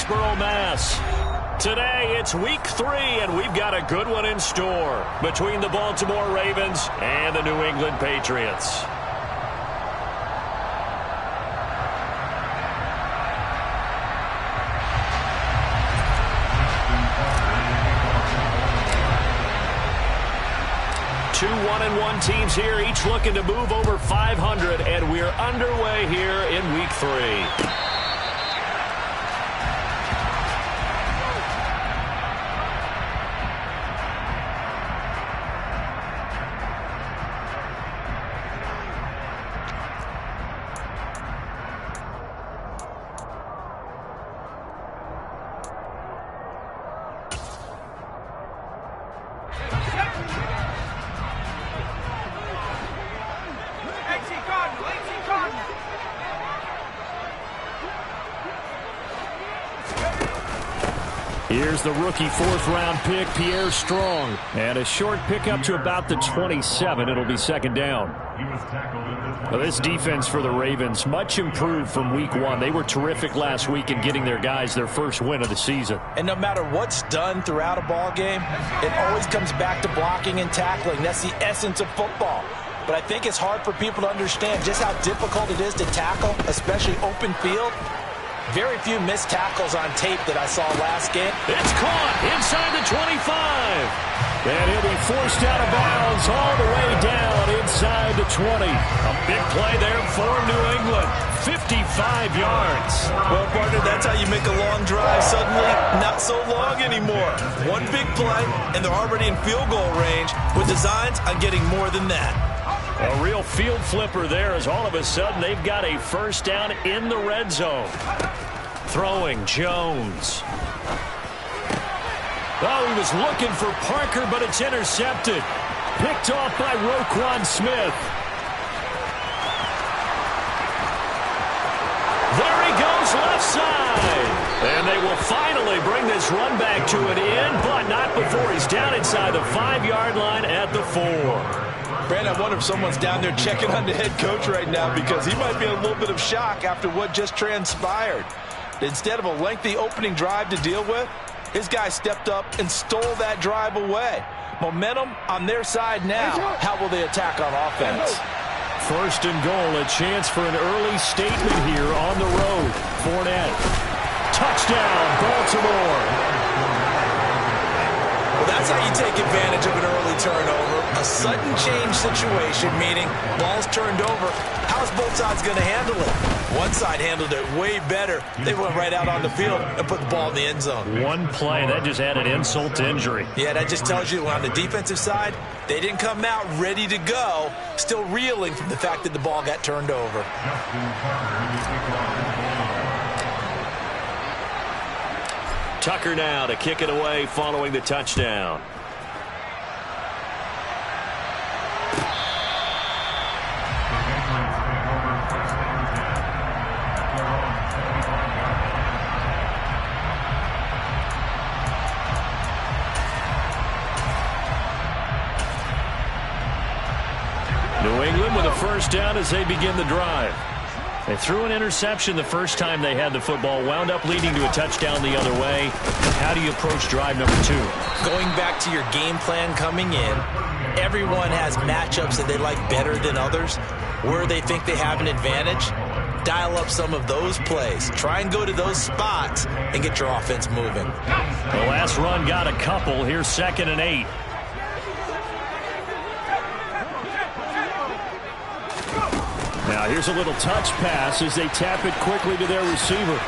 Foxborough, Mass. Today, it's week 3, and we've got a good one in store between the Baltimore Ravens and the New England Patriots. Two 1-1 teams here, each looking to move over 500, and we're underway here in week 3. Here's the rookie fourth-round pick, Pierre Strong. And a short pickup to about the 27. It'll be second down. Well, this defense for the Ravens, much improved from week 1. They were terrific last week in getting their guys their first win of the season. And no matter what's done throughout a ball game, it always comes back to blocking and tackling. That's the essence of football. But I think it's hard for people to understand just how difficult it is to tackle, especially open field. Very few missed tackles on tape that I saw last game. It's caught inside the 25. And he'll be forced out of bounds all the way down inside the 20. A big play there for New England. 55 yards. Well, partner, that's how you make a long drive suddenly not so long anymore. One big play, and they're already in field goal range with designs on getting more than that. A real field flipper there as all of a sudden they've got a first down in the red zone. Throwing Jones. Oh, he was looking for Parker, but it's intercepted. Picked off by Roquan Smith. There he goes left side. And they will finally bring this run back to an end, but not before he's down inside the 5-yard line at the 4. Brand, I wonder if someone's down there checking on the head coach right now because he might be in a little bit of shock after what just transpired. Instead of a lengthy opening drive to deal with, his guy stepped up and stole that drive away. Momentum on their side now. How will they attack on offense? First and goal, a chance for an early statement here on the road. Fournette. Touchdown, Baltimore. Well, that's how you take advantage of an early turnover. A sudden change situation, meaning ball's turned over. How's both sides going to handle it? One side handled it way better. They went right out on the field and put the ball in the end zone. One play, that just added insult to injury. Yeah, that just tells you on the defensive side, they didn't come out ready to go, still reeling from the fact that the ball got turned over. Tucker now to kick it away following the touchdown. New England with a first down as they begin the drive. They threw an interception the first time they had the football, wound up leading to a touchdown the other way. How do you approach drive number 2? Going back to your game plan coming in, everyone has matchups that they like better than others. Where they think they have an advantage, dial up some of those plays. Try and go to those spots and get your offense moving. The last run got a couple. Here's 2nd and 8. Now here's a little touch pass as they tap it quickly to their receiver.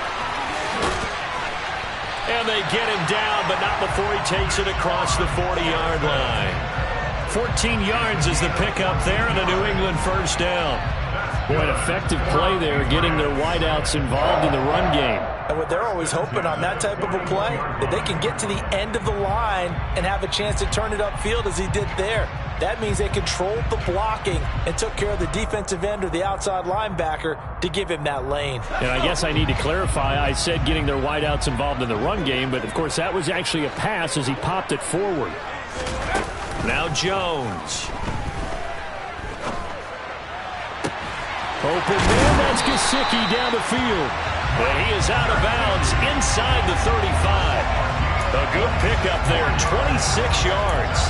And they get him down, but not before he takes it across the 40-yard line. 14 yards is the pickup there, and a New England first down. Boy, an effective play there, getting their wideouts involved in the run game. And what they're always hoping on that type of a play, that they can get to the end of the line and have a chance to turn it upfield as he did there. That means they controlled the blocking and took care of the defensive end or the outside linebacker to give him that lane. And I guess I need to clarify, I said getting their wideouts involved in the run game, but of course that was actually a pass as he popped it forward. Now Jones. Open man, that's Gesicki down the field. And he is out of bounds inside the 35. A good pickup there, 26 yards.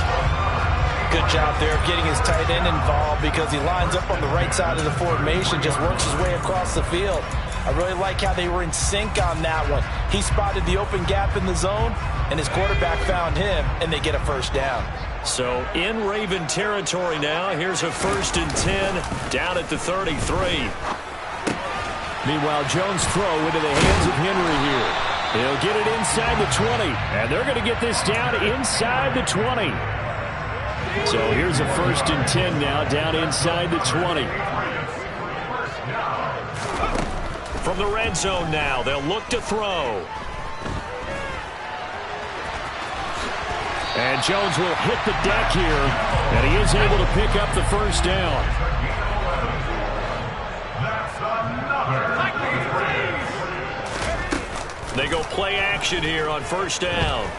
Good job there of getting his tight end involved because he lines up on the right side of the formation, just works his way across the field. I really like how they were in sync on that one. He spotted the open gap in the zone, and his quarterback found him, and they get a first down. So in Raven territory now, here's a 1st and 10 down at the 33. Meanwhile, Jones' throw into the hands of Henry here. He'll get it inside the 20, and they're going to get this down inside the 20. So here's a 1st and 10 now down inside the 20. From the red zone now, they'll look to throw. And Jones will hit the deck here, and he is able to pick up the first down. They go play action here on first down.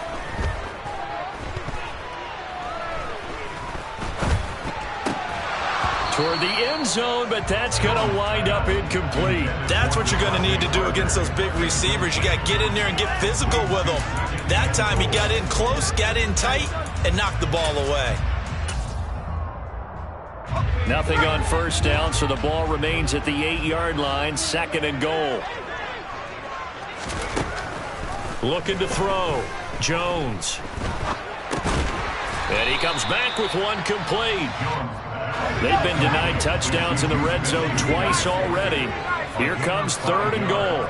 Toward the end zone, but that's going to wind up incomplete. That's what you're going to need to do against those big receivers. You got to get in there and get physical with them. That time he got in close, got in tight, and knocked the ball away. Nothing on first down, so the ball remains at the 8-yard line, 2nd and goal. Looking to throw. Jones. And he comes back with one complete. They've been denied touchdowns in the red zone twice already. Here comes 3rd and goal.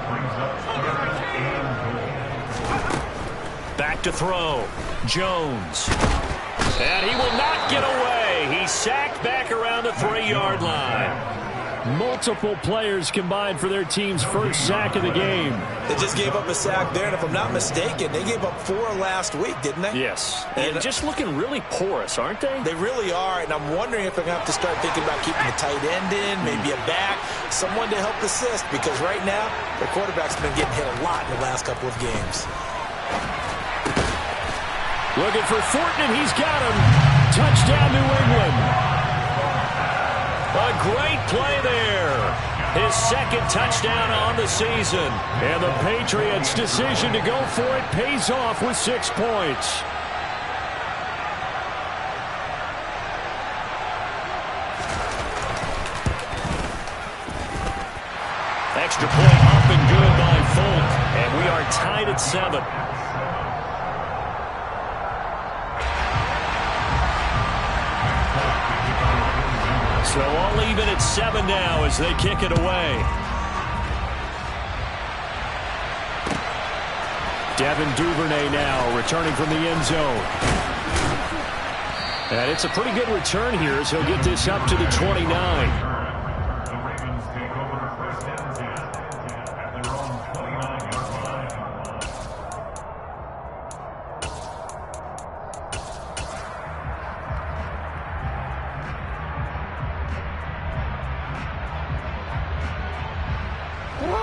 Back to throw. Jones. And he will not get away. He's sacked back around the 3-yard line. Multiple players combined for their team's first sack of the game. They just gave up a sack there, and if I'm not mistaken, they gave up 4 last week, didn't they? Yes. And just looking really porous, aren't they? They really are, and I'm wondering if they're going to have to start thinking about keeping a tight end in, maybe a back, someone to help assist, because right now, their quarterback's been getting hit a lot in the last couple of games. Looking for Thornton, and he's got him. Touchdown, New England. A great play there. His 2nd touchdown on the season. And the Patriots' decision to go for it pays off with 6 points. Extra point up and good by Folk. And we are tied at 7. So all even at 7 now as they kick it away. Devin Duvernay now returning from the end zone. And it's a pretty good return here as he'll get this up to the 29.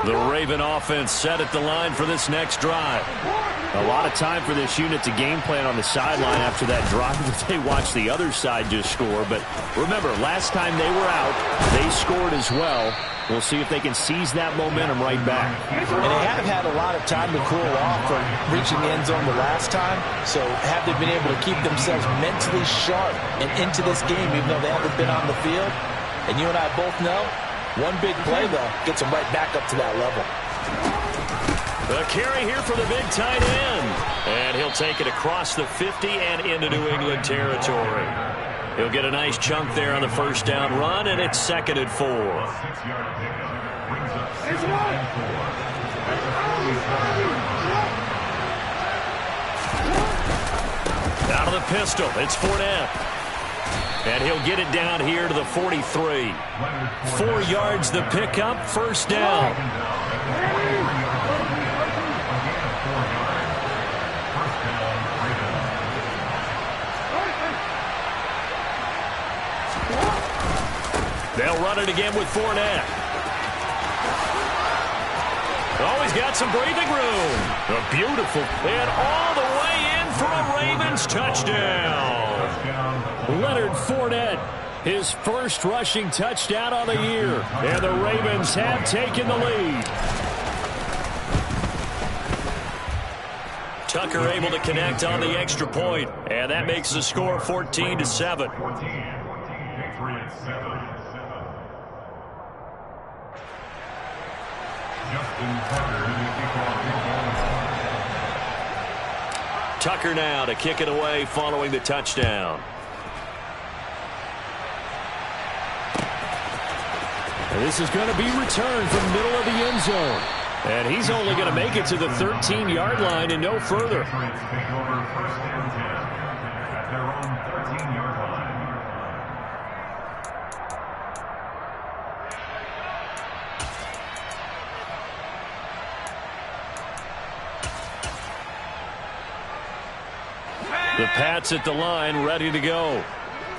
The Raven offense set at the line for this next drive. A lot of time for this unit to game plan on the sideline after that drive that they watched the other side just score. But remember, last time they were out, they scored as well. We'll see if they can seize that momentum right back. And they have had a lot of time to cool off from reaching the end zone the last time. So have they been able to keep themselves mentally sharp and into this game even though they haven't been on the field? And you and I both know, one big play, though, gets them right back up to that level. The carry here for the big tight end. And he'll take it across the 50 and into New England territory. He'll get a nice chunk there on the first down run, and it's 2nd and 4. Out of the pistol, it's Fournette. And he'll get it down here to the 43. 4 yards the pickup, first down. They'll run it again with Fournette. Oh, he's got some breathing room. A beautiful, and all the way in for a Ravens touchdown. Leonard Fournette, his first rushing touchdown on the year. And the Ravens have taken the lead. Tucker able to connect on the extra point, and that makes the score 14-7. Tucker now to kick it away following the touchdown. And this is going to be returned from middle of the end zone. And he's only going to make it to the 13-yard line and no further. The Pats at the line, ready to go.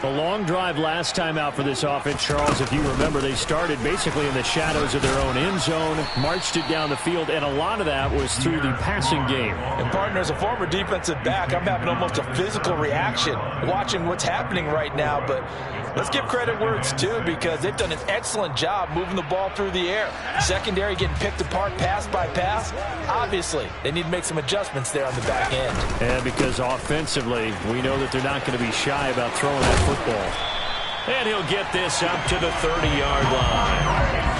A long drive last time out for this offense, Charles. If you remember, they started basically in the shadows of their own end zone, marched it down the field, and a lot of that was through the passing game. And, partner, as a former defensive back, I'm having almost a physical reaction watching what's happening right now. But let's give credit where it's due, because they've done an excellent job moving the ball through the air. Secondary getting picked apart pass by pass. Obviously, they need to make some adjustments there on the back end. And because offensively, we know that they're not going to be shy about throwing that football. And he'll get this up to the 30-yard line.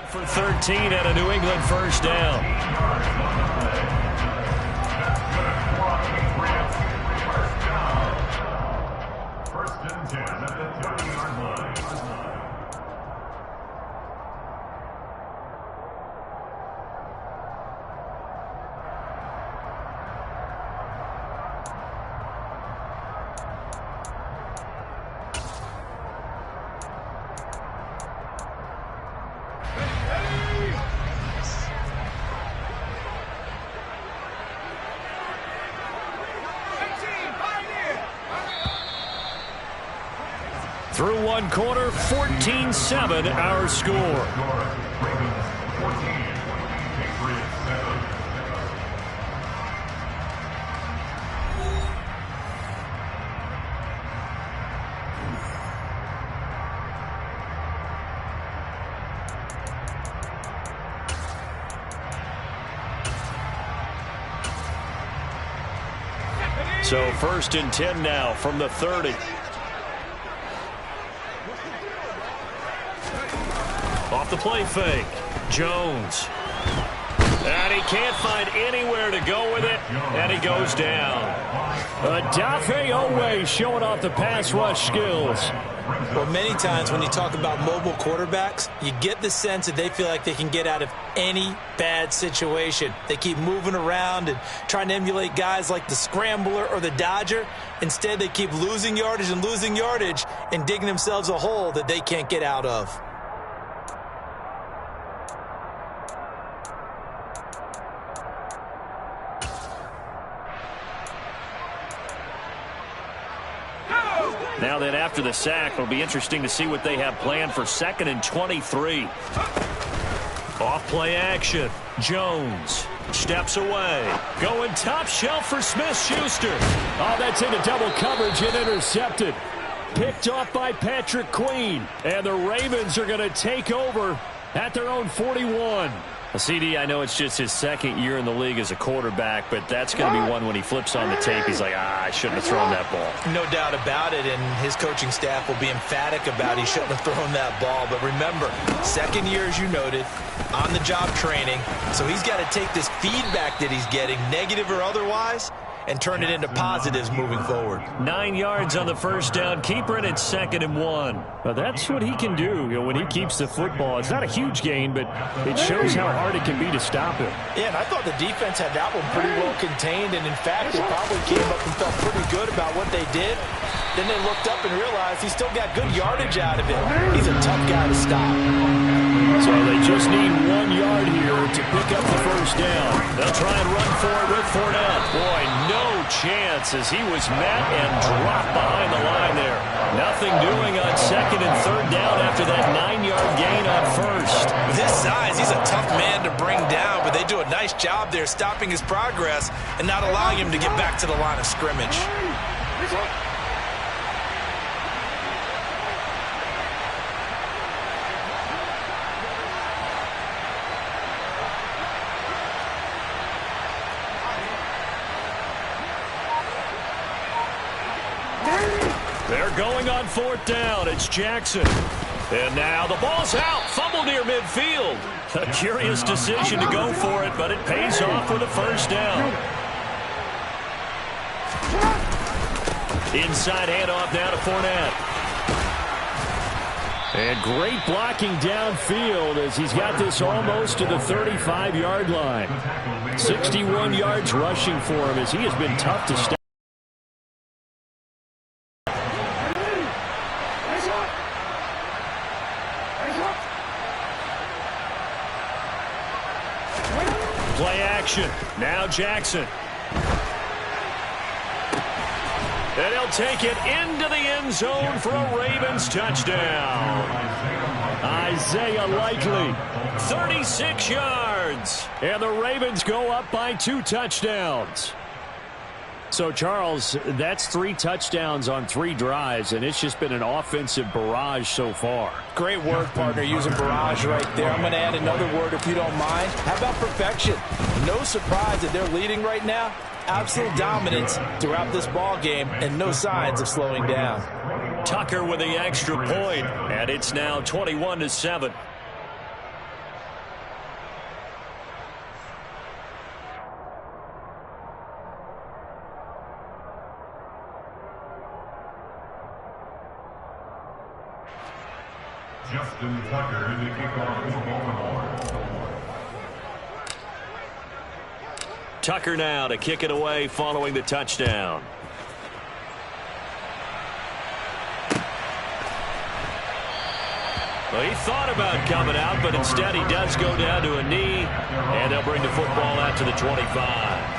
For 13 and a New England first down. First and 10 at the 30-yard line. Through one quarter, 14-7 our score. So first and 10 now from the 30. Off the play fake, Jones. And he can't find anywhere to go with it, and he goes down. Odafe Oweh showing off the pass rush skills. Well, many times when you talk about mobile quarterbacks, you get the sense that they feel like they can get out of any bad situation. They keep moving around and trying to emulate guys like the Scrambler or the Dodger. Instead, they keep losing yardage and digging themselves a hole that they can't get out of. Now then, after the sack, it'll be interesting to see what they have planned for 2nd and 23. Off play action. Jones steps away. Going top shelf for Smith-Schuster. Oh, that's into double coverage and intercepted. Picked off by Patrick Queen. And the Ravens are going to take over at their own 41. CD, I know it's just his 2nd year in the league as a quarterback, but that's going to be one when he flips on the tape. He's like, I shouldn't have thrown that ball. No doubt about it, and his coaching staff will be emphatic about he shouldn't have thrown that ball. But remember, 2nd year, as you noted, on-the-job training, so he's got to take this feedback that he's getting, negative or otherwise, and turn it into positives moving forward. 9 yards on the first down. Keeper, and it's 2nd and 1. Well, that's what he can do, when he keeps the football. It's not a huge gain, but it shows how hard it can be to stop him. Yeah, and I thought the defense had that one pretty well contained, and in fact, they probably came up and felt pretty good about what they did. Then they looked up and realized he still got good yardage out of it. He's a tough guy to stop. So they just need 1 yard here to pick up the first down. They'll try and run for it with Fournette. Boy, no chance as he was met and dropped behind the line there. Nothing doing on 2nd and 3rd down after that 9-yard gain on first. With his size, he's a tough man to bring down, but they do a nice job there stopping his progress and not allowing him to get back to the line of scrimmage. They're going on 4th down. It's Jackson. And now the ball's out. Fumble near midfield. A curious decision to go for it, but it pays off with a first down. Inside handoff now to Fournette. And great blocking downfield as he's got this almost to the 35-yard line. 61 yards rushing for him as he has been tough to stop. Play action. Now Jackson. And he'll take it into the end zone for a Ravens touchdown. Isaiah Likely, 36 yards. And the Ravens go up by 2 touchdowns. So, Charles, that's 3 touchdowns on 3 drives, and it's just been an offensive barrage so far. Great work, partner, using barrage right there. I'm going to add another word if you don't mind. How about perfection? No surprise that they're leading right now. Absolute dominance throughout this ball game and no signs of slowing down. Tucker with the extra point, and it's now 21-7. Justin Tucker in the kickoff for Baltimore. Tucker now to kick it away following the touchdown. Well, he thought about coming out, but instead he does go down to a knee, and they'll bring the football out to the 25.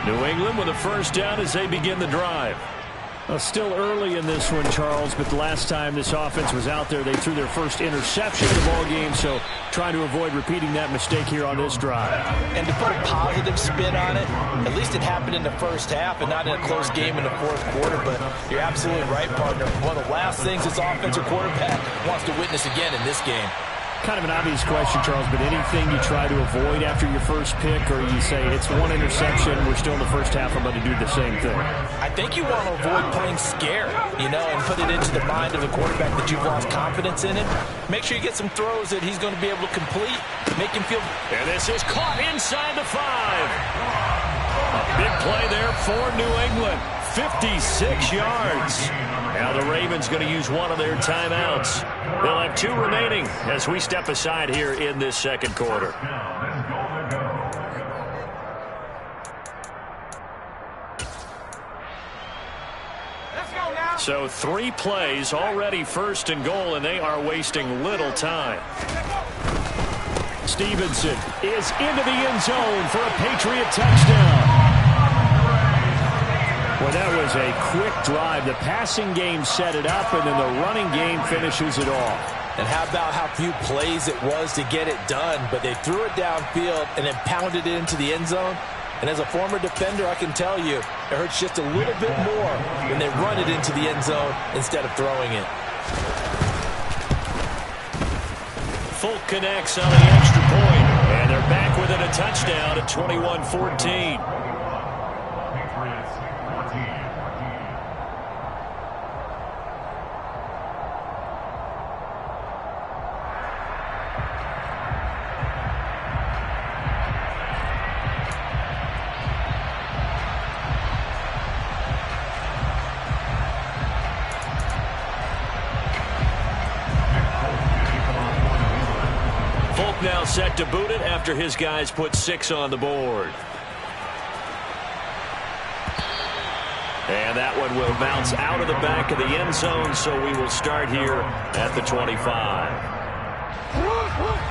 New England with a first down as they begin the drive. Still early in this one, Charles, but the last time this offense was out there, they threw their first interception of the ball game, so trying to avoid repeating that mistake here on this drive. And to put a positive spin on it, at least it happened in the first half and not in a close game in the fourth quarter, but you're absolutely right, partner. One of the last things this offensive quarterback wants to witness again in this game. Kind of an obvious question, Charles, but anything you try to avoid after your first pick, or you say it's one interception, we're still in the first half, I'm going to do the same thing? I think you want to avoid playing scared, and put it into the mind of the quarterback that you've lost confidence in him. Make sure you get some throws that he's going to be able to complete, make him feel... And this is caught inside the 5. A big play there for New England. 56 yards. Now the Ravens going to use one of their timeouts. They'll have 2 remaining as we step aside here in this second quarter. So 3 plays already first and goal, and they are wasting little time. Stevenson is into the end zone for a Patriot touchdown. Well, that was a quick drive. The passing game set it up, and then the running game finishes it off. And how about how few plays it was to get it done, but they threw it downfield and then pounded it into the end zone. And as a former defender, I can tell you, it hurts just a little bit more when they run it into the end zone instead of throwing it. Folk connects on the extra point, and they're back within a touchdown at 21-14. Patriots 14. Now set to boot it after his guys put 6 on the board. And that one will bounce out of the back of the end zone, so we will start here at the 25.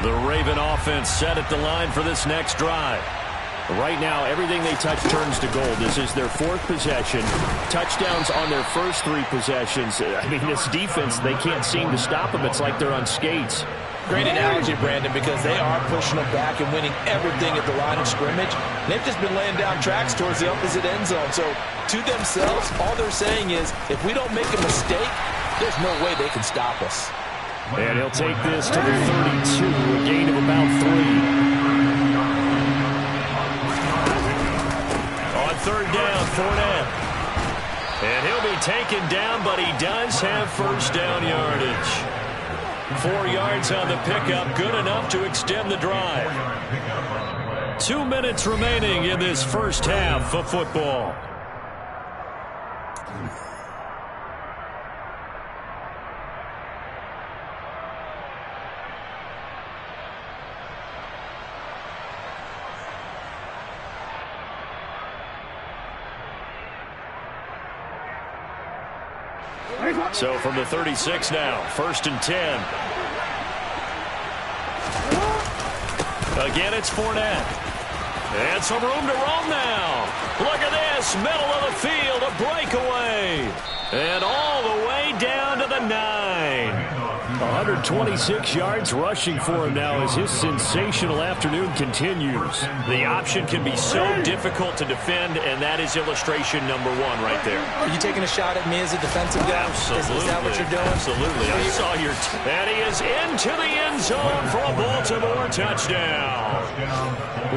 The Raven offense set at the line for this next drive. Right now, everything they touch turns to gold. This is their 4th possession. Touchdowns on their first 3 possessions. I mean, this defense, they can't seem to stop them. It's like they're on skates. Great analogy, Brandon, because they are pushing them back and winning everything at the line of scrimmage. They've just been laying down tracks towards the opposite end zone. So to themselves, all they're saying is, if we don't make a mistake, there's no way they can stop us. And he'll take this to the 32, a gain of about 3. On 3rd down, Fournette. And he'll be taken down, but he does have first down yardage. 4 yards on the pickup, good enough to extend the drive. 2 minutes remaining in this first half of football. So from the 36 now, 1st and 10. Again, it's Fournette. And some room to roam now. Look at this, middle of the field, a breakaway. And all the way down to the 9. 126 yards rushing for him now as his sensational afternoon continues. The option can be so difficult to defend, and that is illustration number 1 right there. Are you taking a shot at me as a defensive guy? Absolutely. Is that what you're doing? Absolutely. I saw your... And he is into the end zone for a Baltimore touchdown.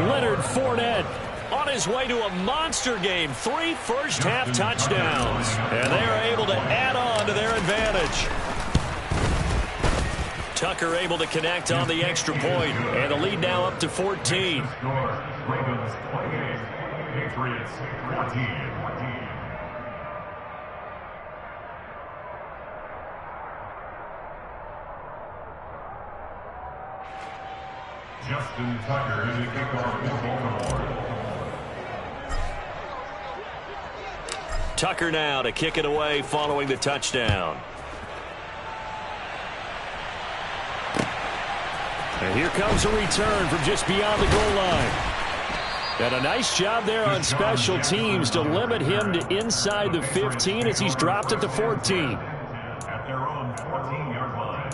Leonard Fournette on his way to a monster game. 3 first-half touchdowns. And they are able to add on to their advantage. Tucker able to connect on the extra point, and the lead now up to 14. Ravens 28, Patriots 14. Justin Tucker in the kickoff for Baltimore. Tucker now to kick it away following the touchdown. And here comes a return from just beyond the goal line. And a nice job there on special teams to limit him to inside the 15 as he's dropped at the 14. At their own 14-yard line.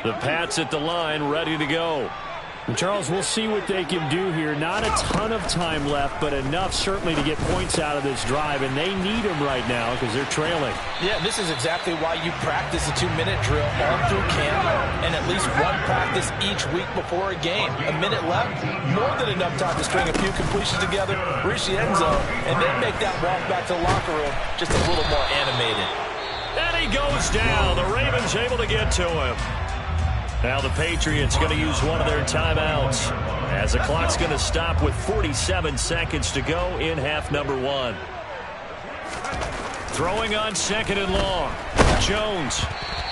The Pats at the line, ready to go. And Charles, we'll see what they can do here. Not a ton of time left, but enough certainly to get points out of this drive, and they need them right now because they're trailing. Yeah, this is exactly why you practice a 2-minute drill all through camp and at least 1 practice each week before a game. A minute left, more than enough time to string a few completions together, reach the end zone, and then make that walk back to the locker room just a little more animated. And he goes down. The Ravens able to get to him. Now the Patriots going to use one of their timeouts as the clock's going to stop with 47 seconds to go in half number 1. Throwing on 2nd and long. Jones.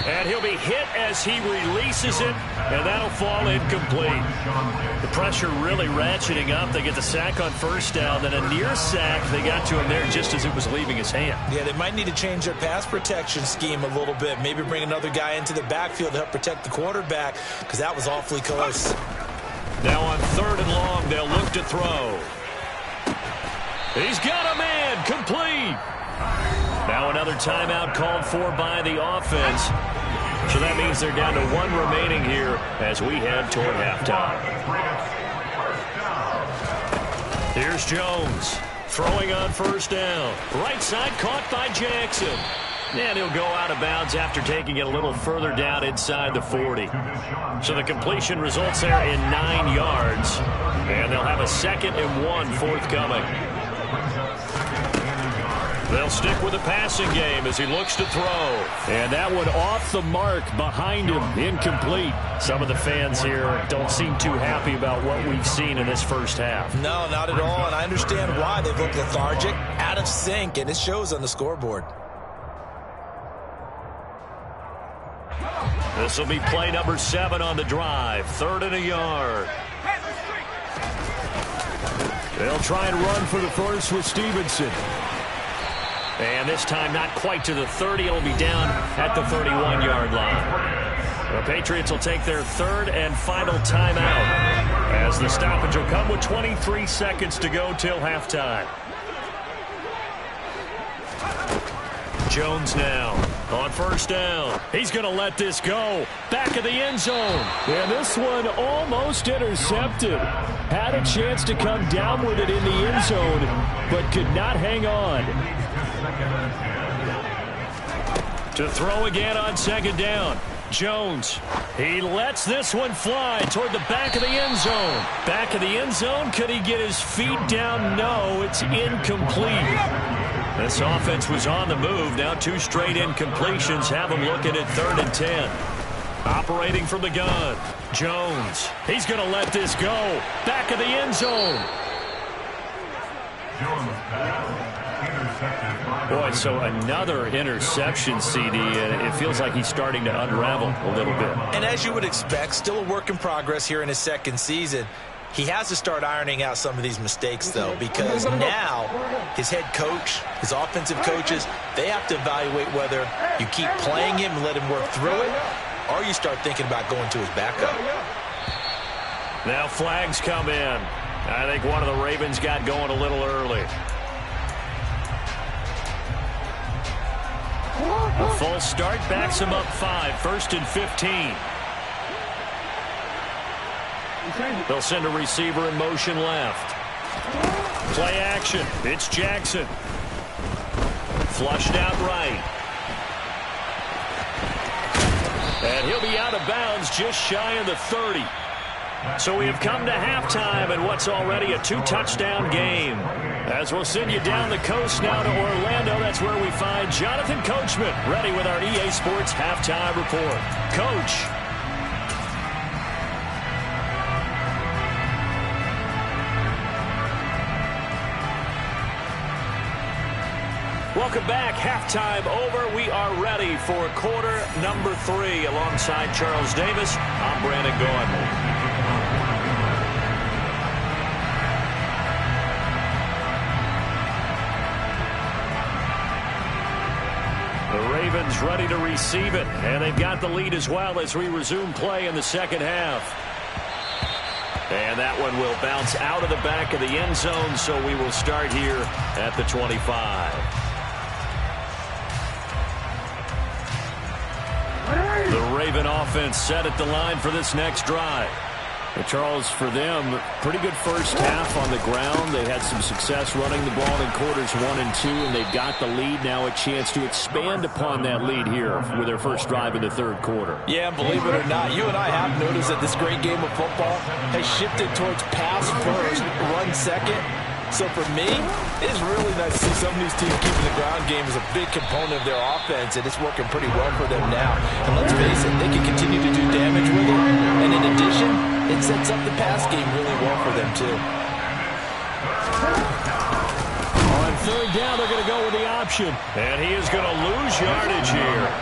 And he'll be hit as he releases it, and that'll fall incomplete. The pressure really ratcheting up. They get the sack on 1st down, then a near sack. They got to him there just as it was leaving his hand. Yeah, they might need to change their pass protection scheme a little bit. Maybe bring another guy into the backfield to help protect the quarterback, because that was awfully close. Now on 3rd and long, they'll look to throw. He's got a man, complete. Now another timeout called for by the offense. So that means they're down to 1 remaining here as we head toward halftime. Here's Jones. Throwing on first down. Right side caught by Jackson. And he'll go out of bounds after taking it a little further down inside the 40. So the completion results there in 9 yards. And they'll have a 2nd and 1 forthcoming. They'll stick with the passing game as he looks to throw. And that one off the mark behind him, incomplete. Some of the fans here don't seem too happy about what we've seen in this first half. No, not at all, and I understand why. They've looked lethargic, out of sync, and it shows on the scoreboard. This will be play number 7 on the drive. 3rd and a yard. They'll try and run for the first with Stevenson. And this time not quite to the 30. It'll be down at the 31-yard line. The Patriots will take their 3rd and final timeout as the stoppage will come with 23 seconds to go till halftime. Jones now on first down. He's going to let this go. Back of the end zone. And this one almost intercepted. Had a chance to come down with it in the end zone, but could not hang on. To throw again on 2nd down. Jones. He lets this one fly toward the back of the end zone. Back of the end zone. Could he get his feet down? No, it's incomplete. This offense was on the move. Now 2 straight incompletions have them looking at 3rd and 10. Operating from the gun. Jones. He's going to let this go. Back of the end zone. Boy, so another interception, CD, and it feels like he's starting to unravel a little bit. And as you would expect, still a work in progress here in his 2nd season. He has to start ironing out some of these mistakes, though, because now his head coach, his offensive coaches, they have to evaluate whether you keep playing him and let him work through it, or you start thinking about going to his backup. Now flags come in. I think one of the Ravens got going a little early. A full start backs him up 5. 1st and 15. They'll send a receiver in motion left. Play action. It's Jackson. Flushed out right. And he'll be out of bounds just shy of the 30. So we have come to halftime in what's already a 2-touchdown game. As we'll send you down the coast now to Orlando, that's where we find Jonathan Coachman, ready with our EA Sports Halftime Report. Coach. Welcome back. Halftime over. We are ready for quarter number 3. Alongside Charles Davis, I'm Brandon Gaudin. The Ravens ready to receive it, and they've got the lead as well as we resume play in the 2nd half. And that one will bounce out of the back of the end zone, so we will start here at the 25. The Raven offense set at the line for this next drive. Well, Charles, for them, pretty good first half on the ground. They had some success running the ball in quarters 1 and 2, and they've got the lead now, a chance to expand upon that lead here with their first drive in the 3rd quarter. Yeah, and believe it or not, you and I have noticed that this great game of football has shifted towards pass first, run second. So for me, it is really nice to see some of these teams keeping the ground game as a big component of their offense, and it's working pretty well for them now. And let's face it, they can continue to do damage with it. And in addition, it sets up the pass game really well for them, too. On 3rd down, they're going to go with the option. And he is going to lose yardage here.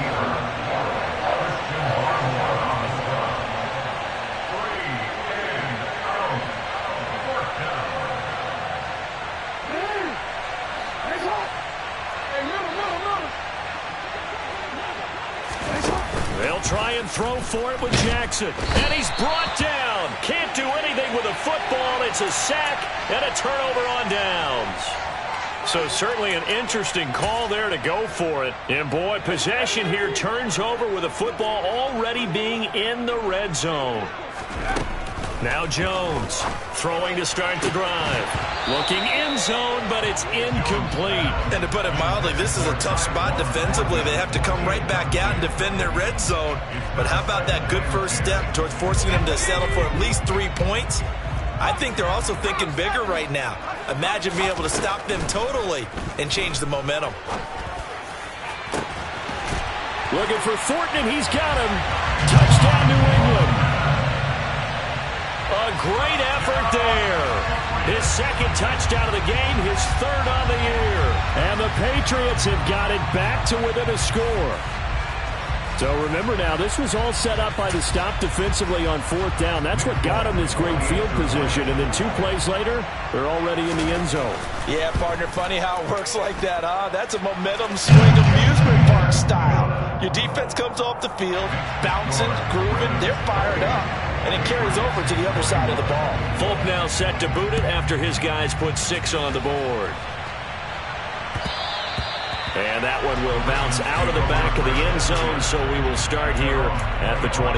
They'll try and throw for it with Jackson. And he's brought down. Can't do anything with a football. It's a sack and a turnover on downs. So certainly an interesting call there to go for it. And boy, possession here turns over with a football already being in the red zone. Now Jones throwing to start the drive. Looking end zone, but it's incomplete. And to put it mildly, this is a tough spot defensively. They have to come right back out and defend their red zone. But how about that good first step towards forcing them to settle for at least 3 points? I think they're also thinking bigger right now. Imagine being able to stop them totally and change the momentum. Looking for Thornton, and he's got him. Touchdown, New England. A great effort there. His second touchdown of the game, his third on the year. And the Patriots have got it back to within a score. So remember now, this was all set up by the stop defensively on 4th down. That's what got them this great field position. And then 2 plays later, they're already in the end zone. Yeah, partner, funny how it works like that, huh? That's a momentum swing amusement park style. Your defense comes off the field, bouncing, grooving, they're fired up. And it carries over to the other side of the ball. Folk now set to boot it after his guys put 6 on the board. And that one will bounce out of the back of the end zone, so we will start here at the 25.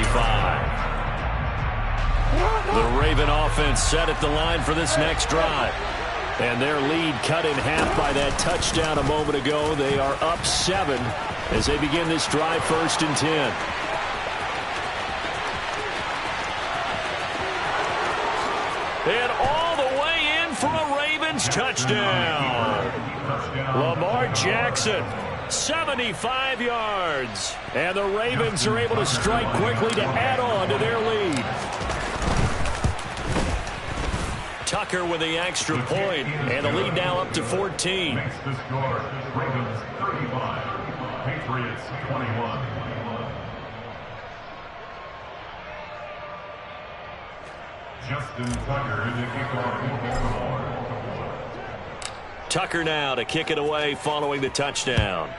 The Raven offense set at the line for this next drive. And their lead cut in half by that touchdown a moment ago. They are up 7 as they begin this drive, 1st and 10. And all the way in for a Ravens touchdown. Lamar Jackson, 75 yards. And the Ravens are able to strike quickly to add on to their lead. Tucker with the extra point, and the lead now up to 14. Makes the score. Ravens 35, Patriots 21. Justin Tucker is a kickoff for Baltimore. Tucker now to kick it away following the touchdown.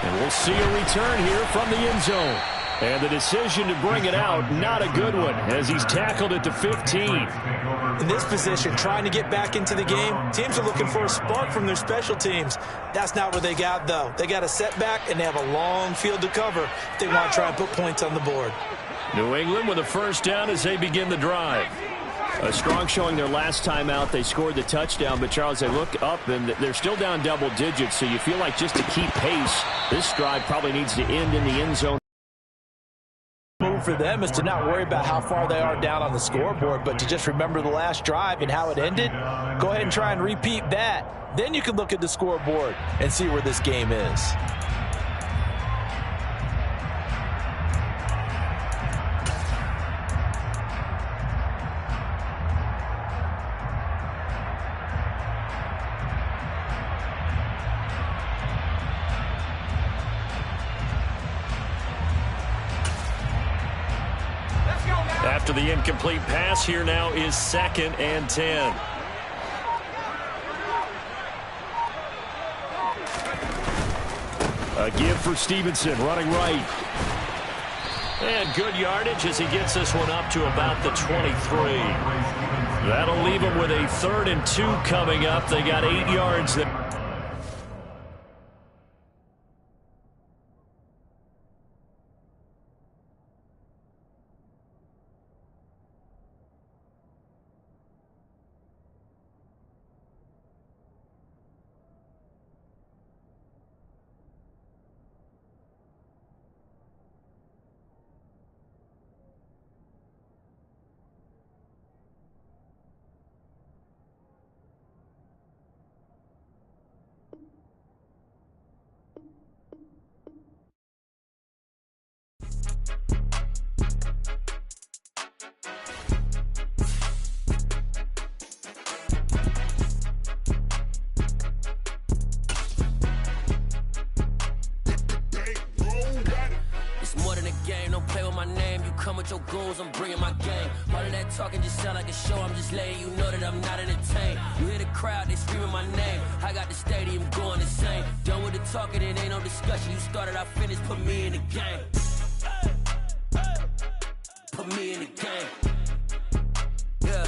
And we'll see a return here from the end zone. And the decision to bring it out, not a good one, as he's tackled at the 15. In this position, trying to get back into the game, teams are looking for a spark from their special teams. That's not what they got, though. They got a setback, and they have a long field to cover if they want to try and put points on the board. New England with a first down as they begin the drive. A strong showing their last time out. They scored the touchdown, but, Charles, they look up, and they're still down double digits, so you feel like just to keep pace, this drive probably needs to end in the end zone. Move for them is to not worry about how far they are down on the scoreboard, but to just remember the last drive and how it ended. Go ahead and try and repeat that. Then you can look at the scoreboard and see where this game is. After the incomplete pass, here now is 2nd and 10. A give for Stevenson, running right. And good yardage as he gets this one up to about the 23. That'll leave him with a 3rd and 2 coming up. They got 8 yards there. Your goals, I'm bringing my game. All of that talking just sound like a show. I'm just letting you know that I'm not entertained. You hear the crowd, they screaming my name. I got the stadium going insane. Done with the talking, it ain't no discussion. You started, I finished, put me in the game. Put me in the game. Yeah,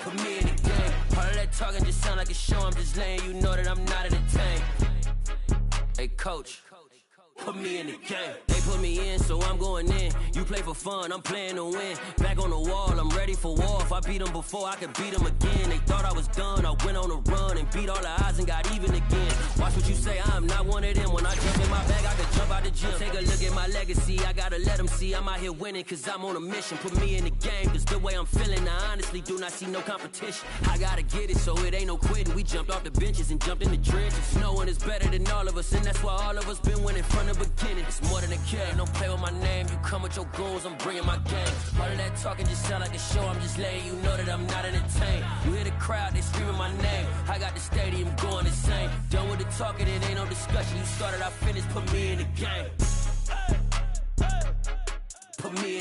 put me in the game. All of that talking just sound like a show. I'm just letting you know that I'm not entertained. Hey, coach, put me in the game. They put me in, so I'm going in. You play for fun, I'm playing to win. Back on the wall, I'm ready for war. If I beat them before, I could beat them again. They thought I was done, I went on a run and beat all the odds and got even again. Watch what you say, I'm not one of them. When I jump in my bag, I could jump out the gym. Take a look at my legacy, I gotta let them see I'm out here winning, cause I'm on a mission. Put me in the game, cause the way I'm feeling, I honestly do not see no competition. I gotta get it, so it ain't no quitting. We jumped off the benches and jumped in the trenches. No one is better than all of us, and that's why all of us been winning from the beginning. It's more than a game, don't play with my name. You come with your goons, I'm bringing my game. All of that talking just sound like a show, I'm just letting you know that I'm not entertained. You hear the crowd, they screaming my name. I got the stadium going insane. Done with the talking, it ain't no discussion. You started, I finished, put me in the game. Put me in